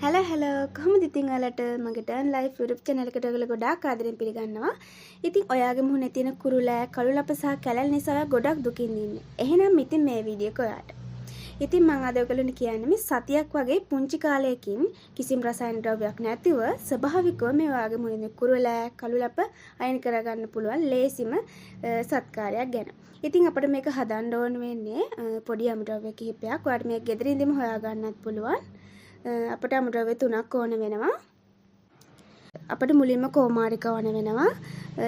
Hello කොහොමද ඉතින් ඔයාලට මගේ ටර්න් ලයිෆ් YouTube channel එකට ඔයගොල්ලෝ ගොඩාක් ආදරෙන් පිළිගන්නවා. ඉතින් ඔයාගේ මුහුණේ තියෙන කුරුලෑ, කළු ලප සහ කැලල් නිසා ඔයා ගොඩක් දුකින් ඉන්නේ. එහෙනම් ඉතින් මේ වීඩියෝ එක ඔයාට. ඉතින් මම අද ඔයගොල්ලන්ට කියන්නේ මේ සතියක් වගේ පුංචි කාලයකින් කිසිම රසායන ද්‍රව්‍යයක් නැතිව ස්වභාවිකව මේ ඔයාගේ මුහුණේ කුරුලෑ, කළු ලප අයින් කරගන්න පුළුවන් ලේසිම සත්කාරයක් ගැන. ඉතින් අපිට මේක හදන්න ඕන වෙන්නේ පොඩි අමුද්‍රව්‍ය කිහිපයක්. ඔයාලට මේක ගෙදර ඉඳන්ම හොයා ගන්නත් පුළුවන්. අපට අමුද්‍රව්‍ය 3ක් ඕන වෙනවා. අපිට මුලින්ම කෝමාරික ඕන වෙනවා.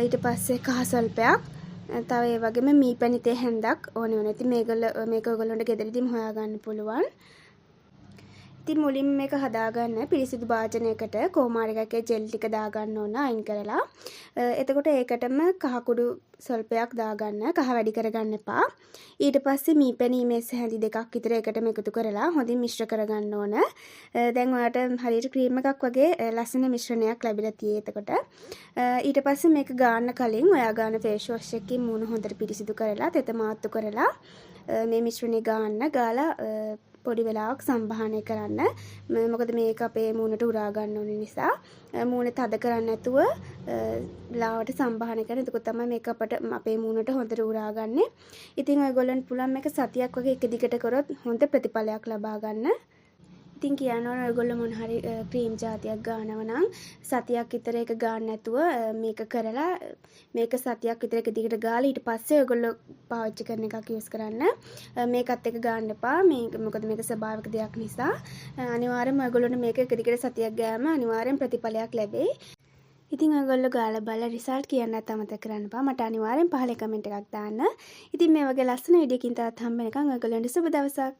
ඊට පස්සේ කහ සල්පයක්, තව ඒ වගේම මීපැණි තේ හැන්දක් ඕන වෙනවා. ඉතින් මේක ඔයගොල්ලන්ට ගෙදරදීම හොයා ගන්න පුළුවන්. ඉතින් මුලින්ම මේක හදාගන්න පිරිසිදු භාජනයකට කෝමාරිකයේ ජෙල් ටික දාගන්න ඕන අයින් කරලා. එතකොට ඒකටම කහ කුඩු සල්පයක් දාගන්න. කහ වැඩි කරගන්න එපා. ඊට පස්සේ මීපැණි මේස් හැඳි දෙකක් විතර එකටම එකතු කරලා හොඳින් මිශ්‍ර කරගන්න ඕන. දැන් ඔයාලට හරියට ක්‍රීම් එකක් වගේ ලස්සන මිශ්‍රණයක් ලැබිලා තියෙයි එතකොට. ඊට පස්සේ මේක ගාන්න කලින් ඔයා ගන්න ෆේස් වොෂ් එකකින් මූණ හොඳට පිරිසිදු කරලා තෙත මාත්තු කරලා මේ මිශ්‍රණය ගාලා පොඩි වෙලාවක් සම්බාහනය කරන්න. මොකද මේක අපේ මූණට උරා ගන්න ඕන නිසා මූණ තද කරන්නේ නැතුව ලාවට සම්බාහනය කරන. එතකොට තමයි මේක අපේ මූණට හොඳට උරා ගන්න. ඉතින් ඔයගොල්ලන්ට පුළුවන් මේක සතියක් වගේ එක දිගට කරොත් හොඳ ප්‍රතිඵලයක් ලබා ගන්න. ඉතින් කියනවා ඔයගොල්ලෝ මොන හරි ක්‍රීම් జాතියක් ගන්නවා නම් සතියක් විතර ඒක ගන්න නැතුව මේක කරලා මේක සතියක් විතර එක දිගට ගාලා ඊට පස්සේ ඔයගොල්ලෝ පාවිච්චි කරන එකක් යූස් කරන්න. මේකත් එක ගන්න එපා. මොකද මේක ස්වභාවික දෙයක් නිසා අනිවාර්යෙන්ම ඔයගොල්ලෝට මේක එක දිගට සතියක් ගෑම අනිවාර්යෙන් ප්‍රතිඵලයක් ලැබෙයි. ඉතින් ඔයගොල්ලෝ ගාලා බලලා රිසල්ට් කියන්නත් අමතක කරන්න එපා. මට අනිවාර්යෙන් පහල කමෙන්ට් එකක් දාන්න. ඉතින් මේ වගේ ලස්සන වීඩියෝකින් තාත් හම්බ වෙනකන් ඔයගොල්ලන්ට සුබ දවසක්.